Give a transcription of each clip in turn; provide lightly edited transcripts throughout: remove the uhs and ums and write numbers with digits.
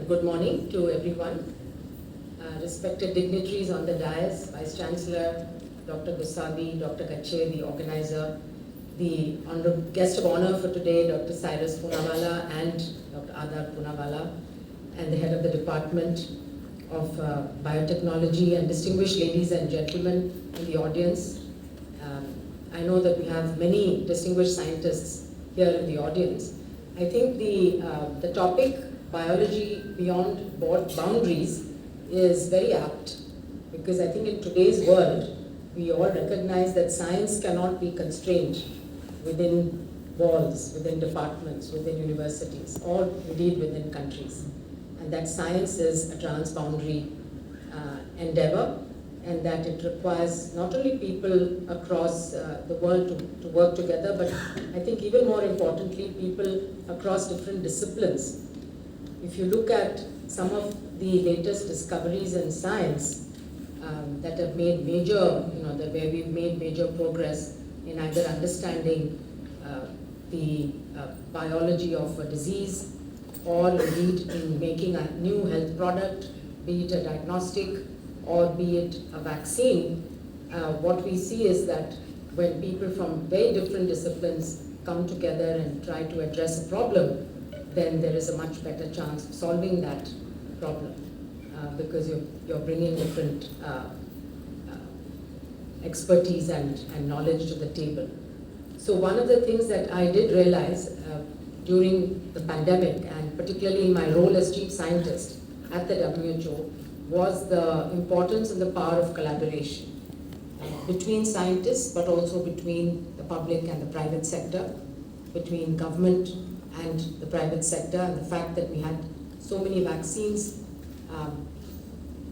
good morning to everyone. Respected dignitaries on the dais, Vice Chancellor, Dr. Gusabi, Dr. Kache, the organizer, the guest of honor for today, Dr. Cyrus Poonawalla and Dr. Adar Poonawalla, and the head of the Department of Biotechnology, and distinguished ladies and gentlemen in the audience. I know that we have many distinguished scientists here in the audience. I think the topic, biology beyond boundaries, is very apt, because I think in today's world, we all recognize that science cannot be constrained within walls, within departments, within universities, or indeed within countries. And that science is a transboundary endeavor, and that it requires not only people across the world to work together, but I think even more importantly, people across different disciplines. If you look at some of the latest discoveries in science that have made major, where we've made major progress in either understanding the biology of a disease, or indeed in making a new health product, be it a diagnostic or be it a vaccine, what we see is that when people from very different disciplines come together and try to address a problem, then there is a much better chance of solving that problem, because you're bringing different expertise and knowledge to the table. So one of the things that I did realize during the pandemic, and particularly in my role as chief scientist at the WHO, was the importance and the power of collaboration between scientists, but also between the public and the private sector, between government and the private sector, and the fact that we had so many vaccines.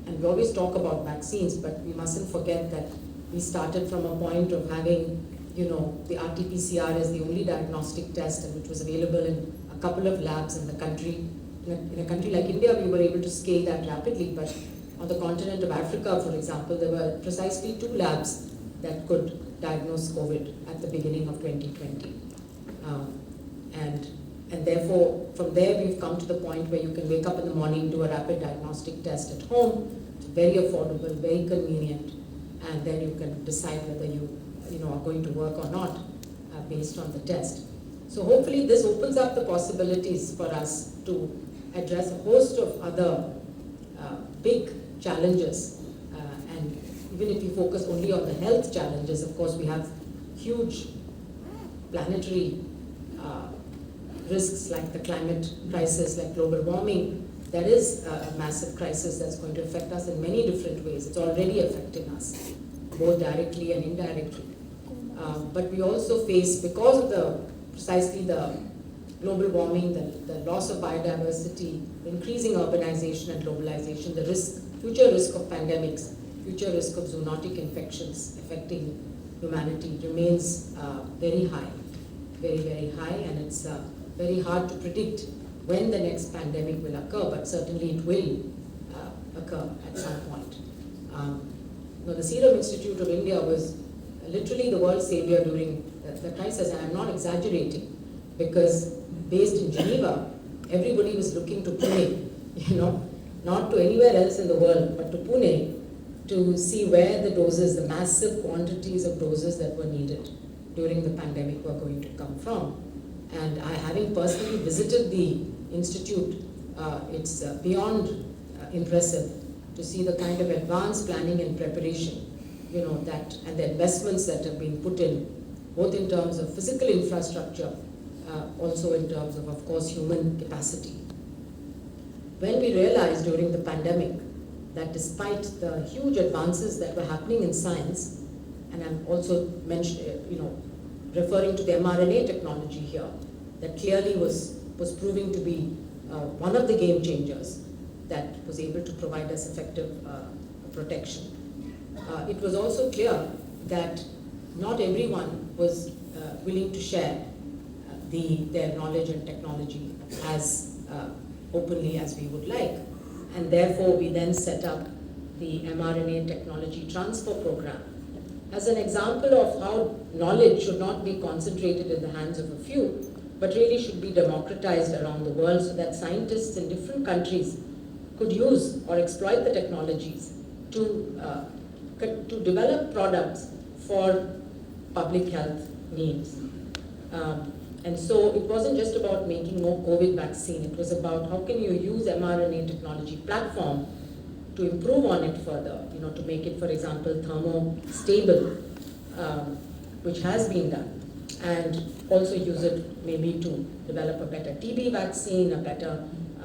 And we always talk about vaccines, but we mustn't forget that we started from a point of having, the RT-PCR as the only diagnostic test, and which was available in a couple of labs in the country. In a country like India, we were able to scale that rapidly, but on the continent of Africa, for example, there were precisely 2 labs that could diagnose COVID at the beginning of 2020. And therefore, from there, we've come to the point where you can wake up in the morning, do a rapid diagnostic test at home. It's very affordable, very convenient, and then you can decide whether you are going to work or not based on the test. So hopefully this opens up the possibilities for us to address a host of other big challenges. And even if you focus only on the health challenges, of course we have huge planetary risks like the climate crisis, like global warming. That is a massive crisis that's going to affect us in many different ways. It's already affecting us, both directly and indirectly. But we also face, because of precisely the global warming, the loss of biodiversity, increasing urbanization and globalization, the future risk of pandemics, future risk of zoonotic infections affecting humanity remains very high, very, very high, and it's very hard to predict when the next pandemic will occur, but certainly it will occur at some point. The Serum Institute of India was literally the world savior during the crisis, and I'm not exaggerating, because based in Geneva, everybody was looking to Pune, not to anywhere else in the world, but to Pune, to see where the doses, the massive quantities of doses that were needed during the pandemic were going to come from. And having personally visited the institute, it's beyond impressive to see the kind of advanced planning and preparation, that, and the investments that have been put in, both in terms of physical infrastructure, also in terms of course, human capacity. When we realized during the pandemic that despite the huge advances that were happening in science, and I'm also referring to the mRNA technology here, that clearly was proving to be one of the game changers that was able to provide us effective protection. It was also clear that not everyone was willing to share their knowledge and technology as openly as we would like. And therefore, we then set up the mRNA Technology Transfer Program as an example of how knowledge should not be concentrated in the hands of a few, but really should be democratized around the world so that scientists in different countries could use or exploit the technologies to develop products for public health needs. And so it wasn't just about making more COVID vaccine, it was about how can you use mRNA technology platform to improve on it further, to make it, for example, thermostable, which has been done, and also use it maybe to develop a better TB vaccine, a better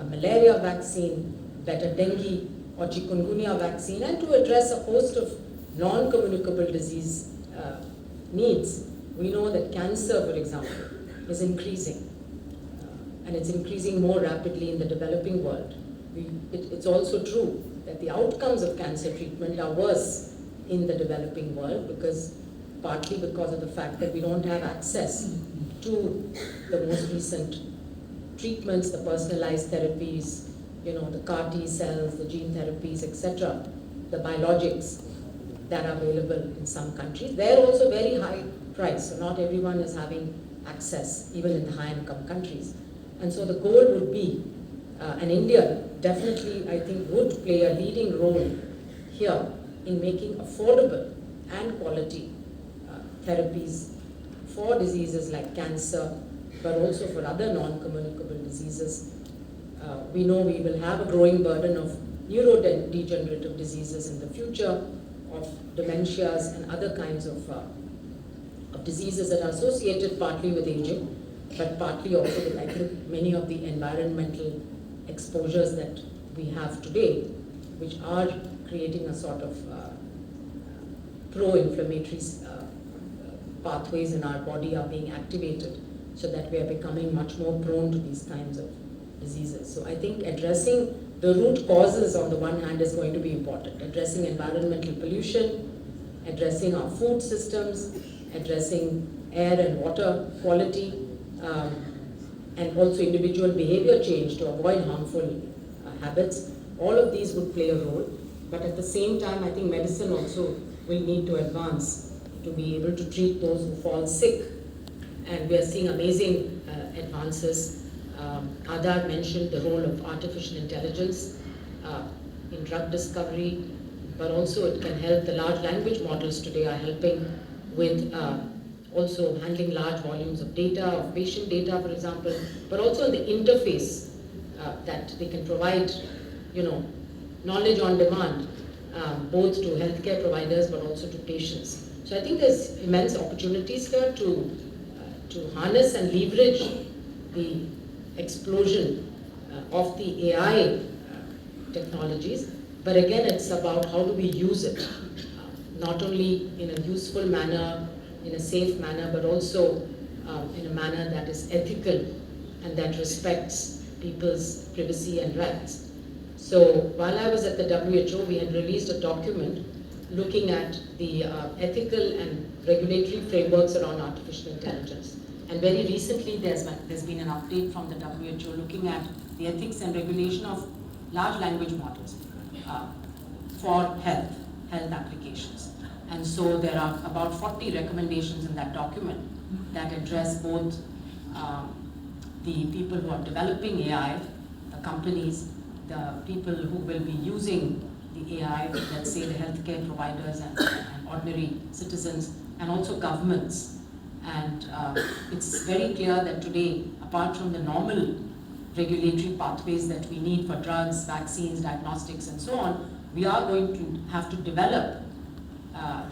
malaria vaccine, better dengue or chikungunya vaccine, and to address a host of non-communicable disease needs. We know that cancer, for example, is increasing, and it's increasing more rapidly in the developing world. It's also true that the outcomes of cancer treatment are worse in the developing world partly because of the fact that we don't have access to the most recent treatments, the personalized therapies, the CAR T cells, the gene therapies, etc., the biologics that are available in some countries. They're also very high price, so not everyone is having access, even in the high-income countries. And so the goal would be, and India definitely, I think, would play a leading role here in making affordable and quality therapies for diseases like cancer, but also for other non-communicable diseases. We know we will have a growing burden of neurodegenerative diseases in the future, of dementias and other kinds of diseases that are associated partly with aging, but partly also with, I think, many of the environmental exposures that we have today, which are creating a sort of pro-inflammatory pathways in our body are being activated, so that we are becoming much more prone to these kinds of diseases. So I think addressing the root causes on the one hand is going to be important. Addressing environmental pollution, addressing our food systems, addressing air and water quality, and also individual behavior change to avoid harmful habits. All of these would play a role, but at the same time, I think medicine also will need to advance to be able to treat those who fall sick. And we are seeing amazing advances. Adar mentioned the role of artificial intelligence in drug discovery, but also it can help. The large language models today are helping with also handling large volumes of data, of patient data, for example, but also the interface that they can provide, knowledge on demand, both to healthcare providers, but also to patients. So I think there's immense opportunities here to harness and leverage the explosion of the AI technologies, but again, it's about how do we use it, not only in a useful manner, in a safe manner, but also in a manner that is ethical and that respects people's privacy and rights. So while I was at the WHO, we had released a document looking at the ethical and regulatory frameworks around artificial intelligence. And very recently, there's been an update from the WHO looking at the ethics and regulation of large language models for health applications. And so there are about 40 recommendations in that document that address both the people who are developing AI, the companies, the people who will be using the AI, let's say the healthcare providers and ordinary citizens, and also governments. And it's very clear that today, apart from the normal regulatory pathways that we need for drugs, vaccines, diagnostics, and so on, we are going to have to develop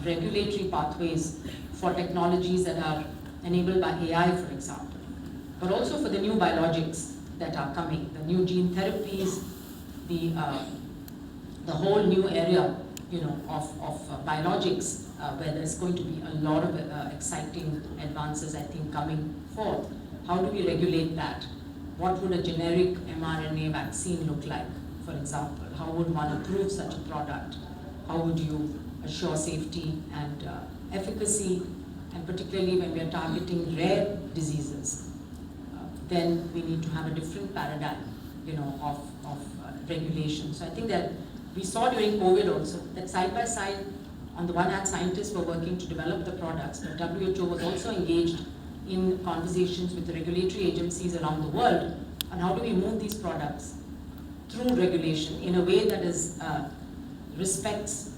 regulatory pathways for technologies that are enabled by AI, for example, but also for the new biologics that are coming, the new gene therapies, the whole new area, of biologics, where there's going to be a lot of exciting advances, I think, coming forth. How do we regulate that? What would a generic mRNA vaccine look like, for example? How would one approve such a product? How would you assure safety and efficacy? And particularly when we are targeting rare diseases, then we need to have a different paradigm, of regulation. So I think that we saw during COVID also that side by side, on the one hand, scientists were working to develop the products, but WHO was also engaged in conversations with the regulatory agencies around the world on how do we move these products through regulation in a way that is respects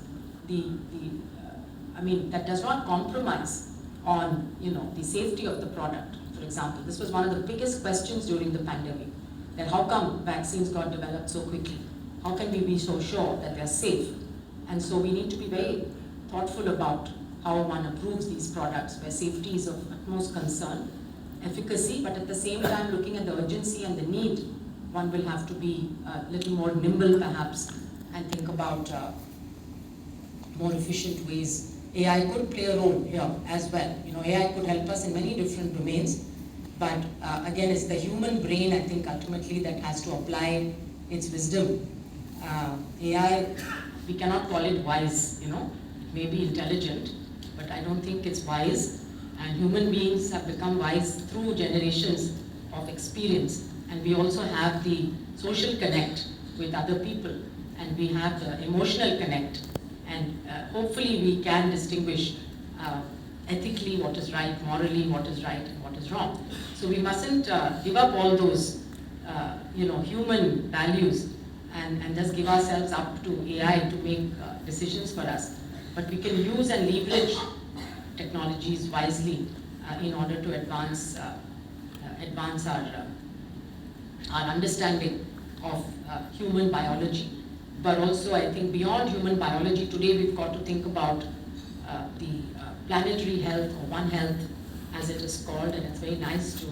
that does not compromise on the safety of the product. For example, this was one of the biggest questions during the pandemic, that how come vaccines got developed so quickly? How can we be so sure that they are safe? And so we need to be very thoughtful about how one approves these products where safety is of utmost concern, efficacy, but at the same time looking at the urgency and the need, one will have to be a little more nimble perhaps and think about more efficient ways. AI could play a role here as well. AI could help us in many different domains, but again, it's the human brain, I think, ultimately that has to apply its wisdom. AI, we cannot call it wise, maybe intelligent, but I don't think it's wise. And human beings have become wise through generations of experience. And we also have the social connect with other people, and we have the emotional connect. And hopefully we can distinguish ethically what is right, morally what is right and what is wrong. So we mustn't give up all those human values and just give ourselves up to AI to make decisions for us. But we can use and leverage technologies wisely in order to advance our understanding of human biology. But also, I think beyond human biology, today we've got to think about the planetary health, or One Health as it is called, and it's very nice to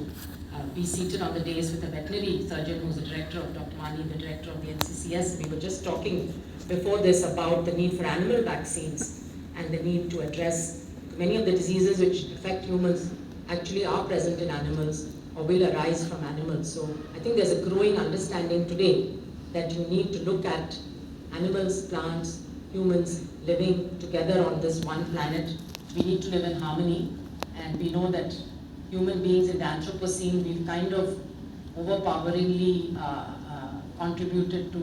be seated on the dais with a veterinary surgeon who's the director of Dr. Mani, the director of the NCCS. We were just talking before this about the need for animal vaccines and the need to address many of the diseases which affect humans actually are present in animals or will arise from animals. So I think there's a growing understanding today that you need to look at animals, plants, humans living together on this one planet. We need to live in harmony, and we know that human beings in the Anthropocene, we've kind of overpoweringly contributed to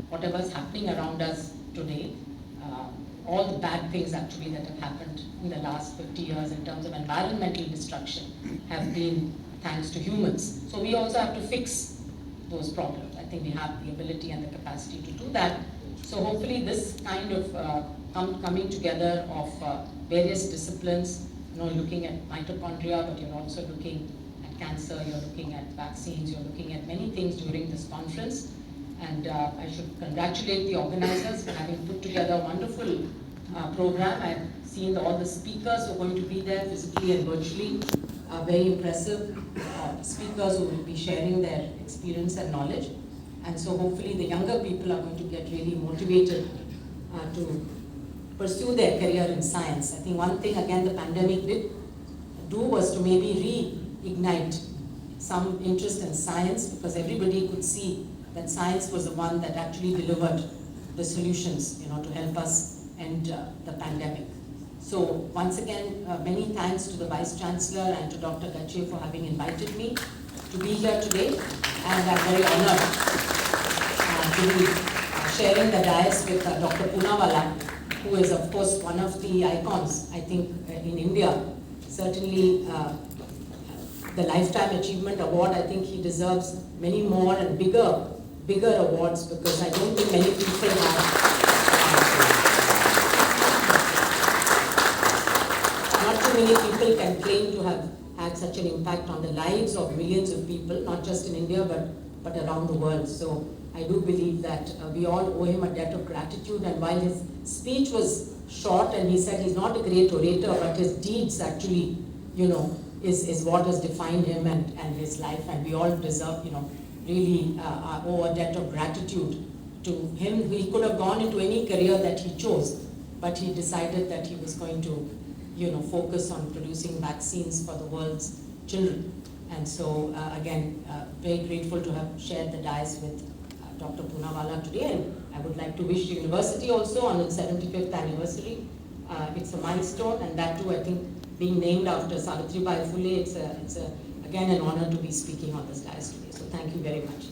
whatever's happening around us today. All the bad things actually that have happened in the last 50 years in terms of environmental destruction have been thanks to humans. So we also have to fix those problems. I think we have the ability and the capacity to do that. So hopefully this kind of coming together of various disciplines, looking at mitochondria, but you're also looking at cancer, you're looking at vaccines, you're looking at many things during this conference. And I should congratulate the organizers for having put together a wonderful program. I've seen all the speakers who are going to be there physically and virtually. Very impressive speakers who will be sharing their experience and knowledge. And so hopefully the younger people are going to get really motivated to pursue their career in science. I think one thing, again, the pandemic did do was to maybe reignite some interest in science, because everybody could see that science was the one that actually delivered the solutions, to help us end the pandemic. So once again, many thanks to the Vice Chancellor and to Dr. Gache for having invited me to be here today, and I'm very honored to be sharing the dais with Dr. Poonawalla, who is of course one of the icons, I think, in India. Certainly the Lifetime Achievement Award, I think he deserves many more and bigger awards, because I don't think many people have, not too many people can claim to have had such an impact on the lives of millions of people, not just in India, but around the world. So I do believe that we all owe him a debt of gratitude, and while his speech was short and he said he's not a great orator, but his deeds actually, is what has defined him and his life, and we all deserve, really owe a debt of gratitude to him. He could have gone into any career that he chose, but he decided that he was going to, focus on producing vaccines for the world's children. And so, again, very grateful to have shared the dais with Dr. Poonawalla today, and I would like to wish the university also on its 75th anniversary. It's a milestone, and that too, I think, being named after Savitribai Phule, it's again an honor to be speaking on this dais today. So thank you very much.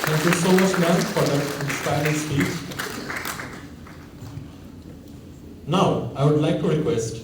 Thank you so much, ma'am, for that inspiring speech. Now, I would like to request